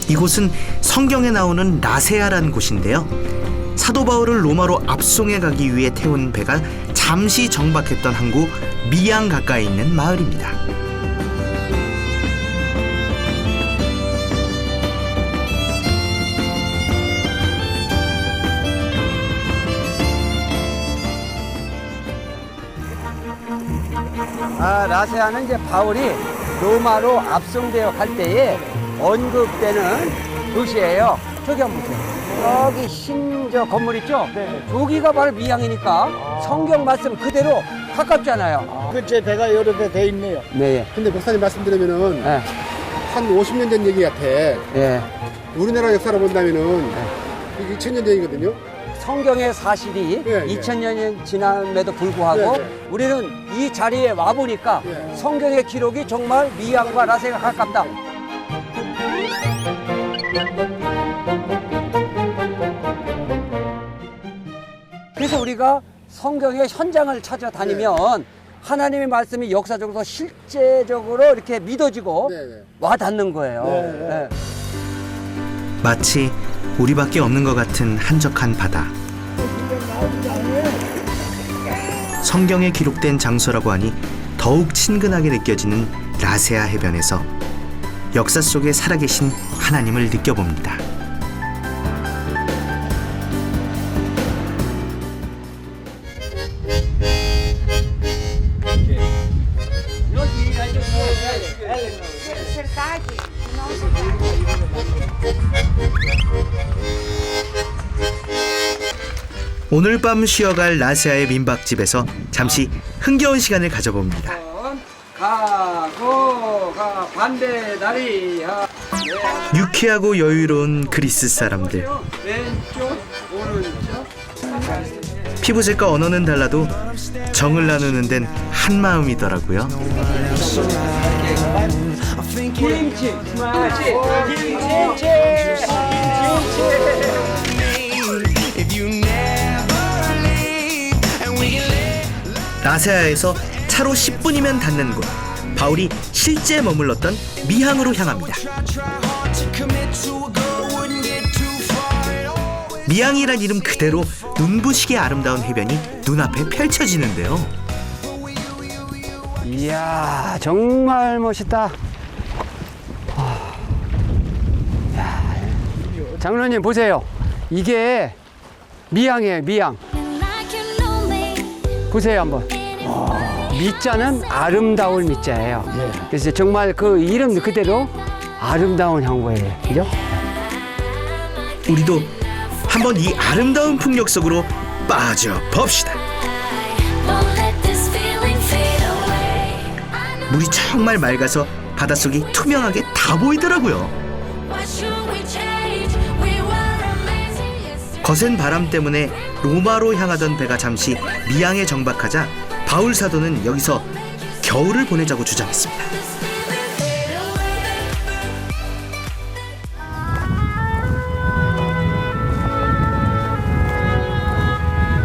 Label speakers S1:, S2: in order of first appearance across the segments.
S1: 이곳은 성경에 나오는 라세아라는 곳인데요. 사도 바울을 로마로 압송해 가기 위해 태운 배가 잠시 정박했던 항구 미양 가까이 있는 마을입니다.
S2: 라세아는 이제 바울이 로마로 압송되어 갈 때에 언급되는 도시예요. 저기 한번 보세요. 여기 흰 저 건물 있죠?
S3: 네.
S2: 여기가 바로 미양이니까 성경 말씀 그대로 가깝잖아요.
S3: 제 배가 여러 대 돼 있네요.
S2: 네.
S4: 근데 목사님 말씀드리면은
S2: 네.
S4: 한 50년 전 얘기 같아.
S2: 네.
S4: 우리나라 역사로 본다면은 이게 2000년 전이거든요.
S2: 성경의 사실이
S4: 네, 네.
S2: 2000년이 지남에도 불구하고
S4: 네, 네.
S2: 우리는 이 자리에 와보니까
S4: 네.
S2: 성경의 기록이 정말 미양과 라세가 가깝다. 그래서 우리가 성경의 현장을 찾아다니면 하나님의 말씀이 역사적으로 실제적으로 이렇게 믿어지고
S4: 네, 네.
S2: 와닿는 거예요.
S3: 네.
S2: 네.
S1: 마치 우리밖에 없는 것 같은 한적한 바다. 성경에 기록된 장소라고 하니 더욱 친근하게 느껴지는 라세아 해변에서 역사 속에 살아계신 하나님을 느껴봅니다. 오늘 밤 쉬어갈 라세아의 민박집에서 잠시 흥겨운 시간을 가져봅니다.
S2: 가 반대 다리
S1: 유쾌하고 여유로운 그리스 사람들.
S2: 왼쪽 오른쪽
S1: 피부색과 언어는 달라도 정을 나누는 데는 한 마음이더라고요.
S2: 김치
S1: 라세아에서 차로 10분이면 닿는 곳. 바울이 실제 머물렀던 미항으로 향합니다. 미항이란 이름 그대로 눈부시게 아름다운 해변이 눈앞에 펼쳐지는데요.
S2: 이야 정말 멋있다. 장로님 보세요. 이게 미항이에요. 미항 보세요 한번. 미자는 아름다울 미자예요. 그래서 정말 그 이름 그대로 아름다운 항구예요. 그죠?
S1: 우리도 한번 이 아름다운 풍력 속으로 빠져봅시다. 물이 정말 맑아서 바닷속이 투명하게 다 보이더라고요. 거센 바람 때문에 로마로 향하던 배가 잠시 미항에 정박하자 바울 사도는 여기서 겨울을 보내자고 주장했습니다.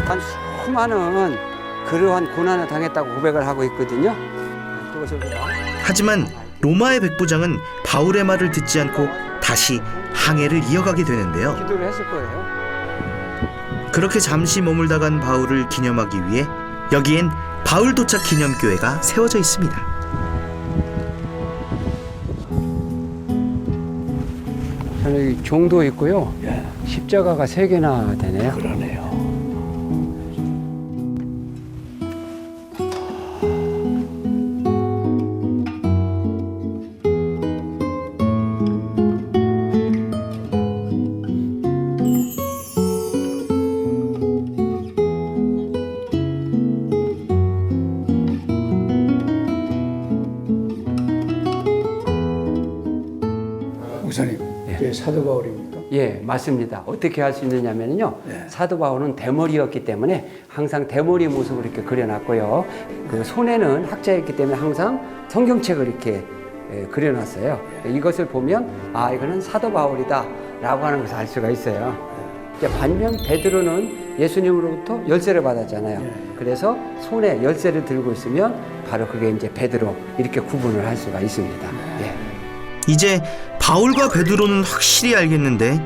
S2: 단 수많은 그러한 고난을 당했다고 고백을 하고 있거든요. 그것을
S1: 하지만 로마의 백부장은 바울의 말을 듣지 않고 다시 항해를 이어가게 되는데요.
S2: 기도를 했을 거예요.
S1: 그렇게 잠시 머물다 간 바울을 기념하기 위해 여기엔 바울 도착 기념교회가 세워져 있습니다.
S2: 저는 여기 종도 있고요. 십자가가 3개나 되네요.
S3: 그러네요. 목사님, 이게 사도 바울입니까?
S2: 예, 맞습니다. 어떻게 할 수 있느냐면요. 사도 바울은 대머리였기 때문에 항상 대머리 모습을 이렇게 그려놨고요. 그 손에는 학자였기 때문에 항상 성경책을 이렇게 그려놨어요. 이것을 보면 아, 이거는 사도 바울이다 라고 하는 것을 알 수가 있어요. 이제 반면 베드로는 예수님으로부터 열쇠를 받았잖아요. 그래서 손에 열쇠를 들고 있으면 바로 그게 이제 베드로 이렇게 구분을 할 수가 있습니다. 예.
S1: 이제 바울과 베드로는 확실히 알겠는데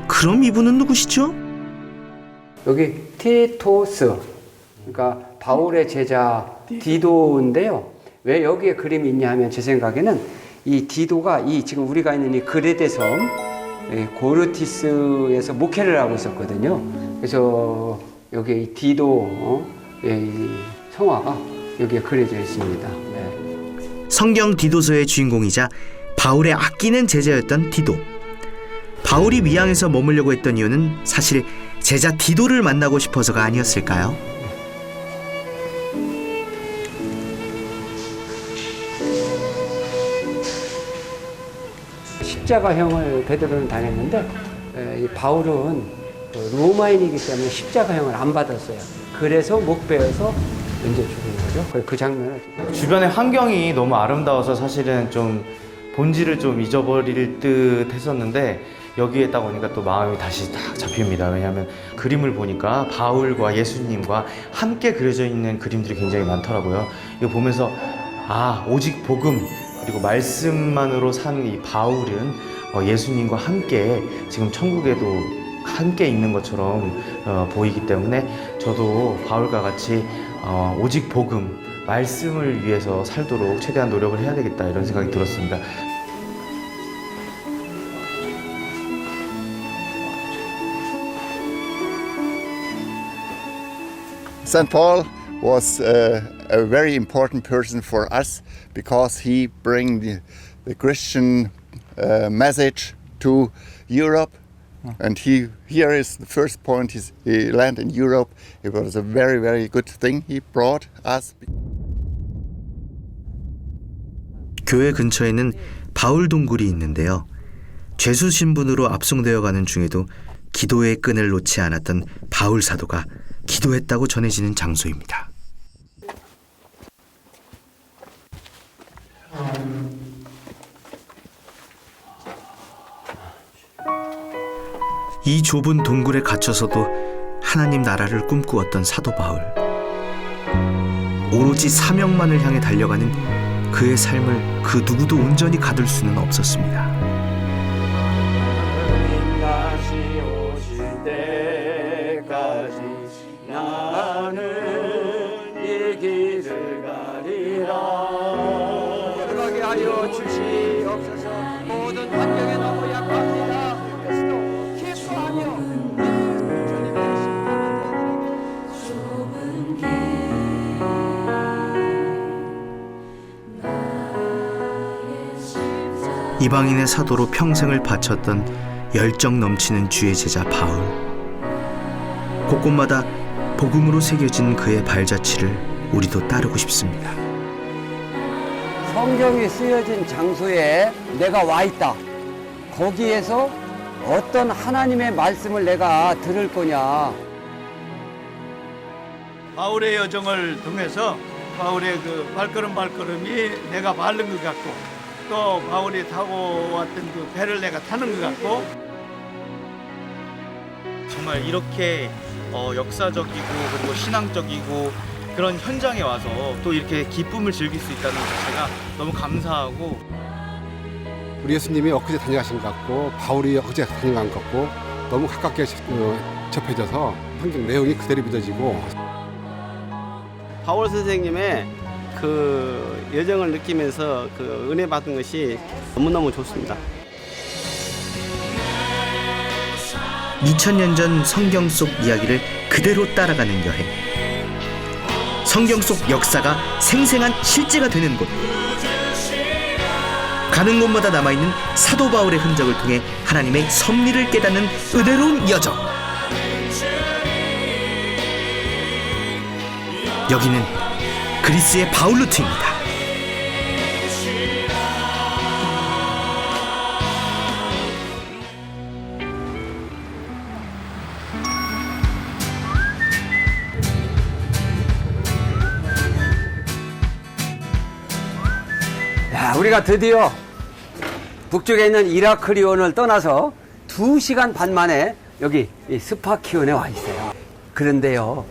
S1: 그럼 이분은 누구시죠?
S2: 여기 티토스, 그러니까 바울의 제자 디도인데요. 왜 여기에 그림이 있냐 하면 제 생각에는 이 디도가 이 지금 우리가 있는 이 그레데 섬 고르티스에서 목회를 하고 있었거든요. 그래서 여기 이 디도 이 성화가 여기에 그려져 있습니다. 네.
S1: 성경 디도서의 주인공이자 바울의 아끼는 제자였던 디도. 바울이 미양에서 머물려고 했던 이유는 사실 제자 디도를 만나고 싶어서가 아니었을까요?
S2: 십자가형을 베드로는 당했는데 이 바울은 로마인이기 때문에 십자가형을 안 받았어요. 그래서 목 베어서 먼저 죽은 거죠. 그 장면을
S5: 주변의 환경이 너무 아름다워서 사실은 좀 본질을 좀 잊어버릴 듯 했었는데 여기에 딱 오니까 또 마음이 다시 딱 잡힙니다. 왜냐하면 그림을 보니까 바울과 예수님과 함께 그려져 있는 그림들이 굉장히 많더라고요. 이거 보면서 오직 복음 그리고 말씀만으로 산 이 바울은 예수님과 함께 지금 천국에도 함께 있는 것처럼 보이기 때문에 저도 바울과 같이 오직 복음, 말씀을 위해서 살도록 최대한 노력을 해야 되겠다 이런 생각이 들었습니다.
S6: St. Paul was a very important person for us because he bring the Christian message to Europe. And here is the first point, he landed in Europe. It was a very, very good thing he brought us.
S1: 교회 근처에는 바울 동굴이 있는데요. 죄수 신분으로 압송되어 가는 중에도 기도의 끈을 놓지 않았던 바울 사도가 기도했다고 전해지는 장소입니다. 이 좁은 동굴에 갇혀서도 하나님 나라를 꿈꾸었던 사도 바울. 오로지 사명만을 향해 달려가는 그의 삶을 그 누구도 온전히 가둘 수는 없었습니다.
S7: 다시 오실 때까지 나는 이 길을 가리라.
S2: 들어가게 하여 주시옵소서. 모든 환경에 너무 약합니다. 그리스도 기수하며
S1: 이방인의 사도로 평생을 바쳤던 열정 넘치는 주의 제자 바울. 곳곳마다 복음으로 새겨진 그의 발자취를 우리도 따르고 싶습니다.
S2: 성경이 쓰여진 장소에 내가 와 있다. 거기에서 어떤 하나님의 말씀을 내가 들을 거냐.
S8: 바울의 여정을 통해서 바울의 그 발걸음이 내가 바른 것 같고 또 바울이 타고 왔던 그 배를 내가 타는 것 같고
S5: 정말 이렇게 역사적이고 그리고 신앙적이고 그런 현장에 와서 또 이렇게 기쁨을 즐길 수 있다는 것 자체가 너무 감사하고
S4: 우리 예수님이 엊그제 다녀가신 것 같고 바울이 엊그제 다녀간 것 같고 너무 가깝게 접해져서 성경 내용이 그대로 믿어지고
S9: 바울 선생님의 그 여정을 느끼면서 그 은혜 받은 것이 너무너무 좋습니다.
S1: 2000년 전 성경 속 이야기를 그대로 따라가는 여행. 성경 속 역사가 생생한 실제가 되는 곳. 가는 곳마다 남아있는 사도 바울의 흔적을 통해 하나님의 섭리를 깨닫는 은혜로운 여정. 여기는 그리스의 바울루트입니다.
S2: 야, 우리가 드디어 북쪽에 있는 이라클리온을 떠나서 2시간 반 만에 여기 이 스파키온에 와 있어요. 그런데요,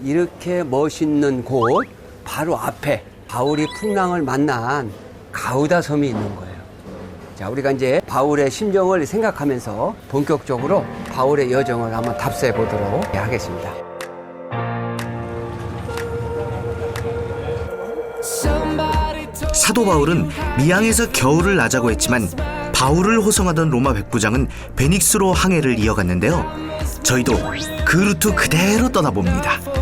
S2: 이렇게 멋있는 곳 바로 앞에 바울이 풍랑을 만난 가우다 섬이 있는 거예요. 자, 우리가 이제 바울의 심정을 생각하면서 본격적으로 바울의 여정을 한번 답사해 보도록 하겠습니다.
S1: 사도 바울은 미항에서 겨울을 나자고 했지만 바울을 호송하던 로마 백부장은 베닉스로 항해를 이어갔는데요. 저희도 그 루트 그대로 떠나봅니다.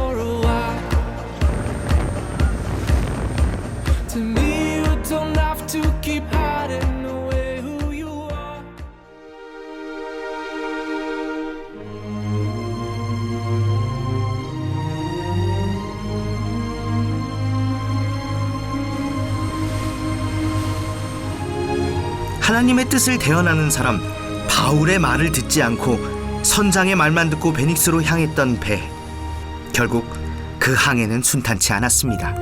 S1: 하나님의 뜻을 대언하는 사람 바울의 말을 듣지 않고 선장의 말만 듣고 베닉스로 향했던 배. 결국 그 항해는 순탄치 않았습니다.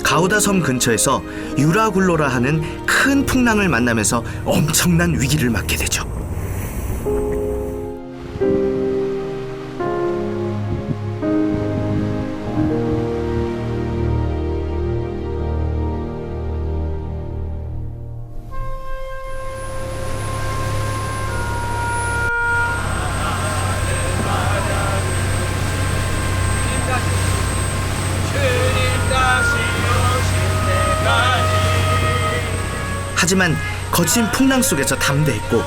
S1: 가우다 섬 근처에서 유라굴로라 하는 큰 풍랑을 만나면서 엄청난 위기를 맞게 되죠. 하지만 거친 풍랑 속에서 담대했고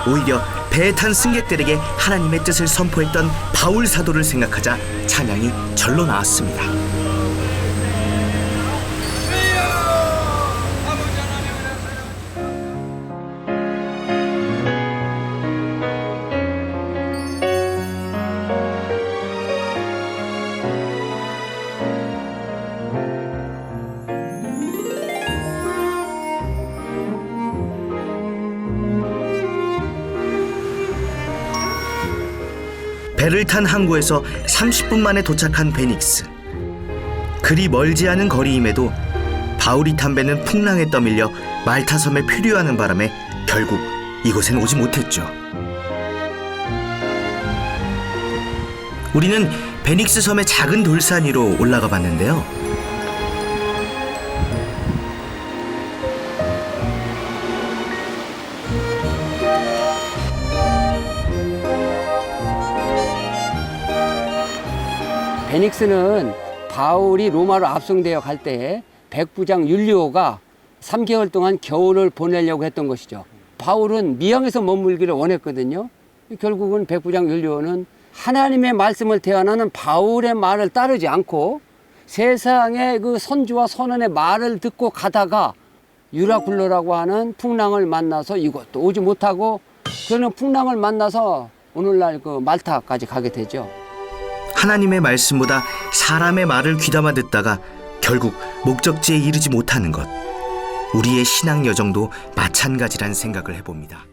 S1: 오히려 배에 탄 승객들에게 하나님의 뜻을 선포했던 바울 사도를 생각하자 찬양이 절로 나왔습니다. 배를 탄 항구에서 30분 만에 도착한 베닉스. 그리 멀지 않은 거리임에도 바울이 탄 배는 풍랑에 떠밀려 말타 섬에 표류하는 바람에 결국 이곳엔 오지 못했죠. 우리는 베닉스 섬의 작은 돌산 위로 올라가 봤는데요.
S2: 베닉스는 바울이 로마로 압송되어 갈 때 백부장 율리오가 3개월 동안 겨울을 보내려고 했던 것이죠. 바울은 미항에서 머물기를 원했거든요. 결국은 백부장 율리오는 하나님의 말씀을 대언하는 바울의 말을 따르지 않고 세상의 그 선주와 선원의 말을 듣고 가다가 유라굴로라고 하는 풍랑을 만나서 이것도 오지 못하고 그는 풍랑을 만나서 오늘날 그 말타까지 가게 되죠.
S1: 하나님의 말씀보다 사람의 말을 귀담아 듣다가 결국 목적지에 이르지 못하는 것. 우리의 신앙 여정도 마찬가지란 생각을 해봅니다.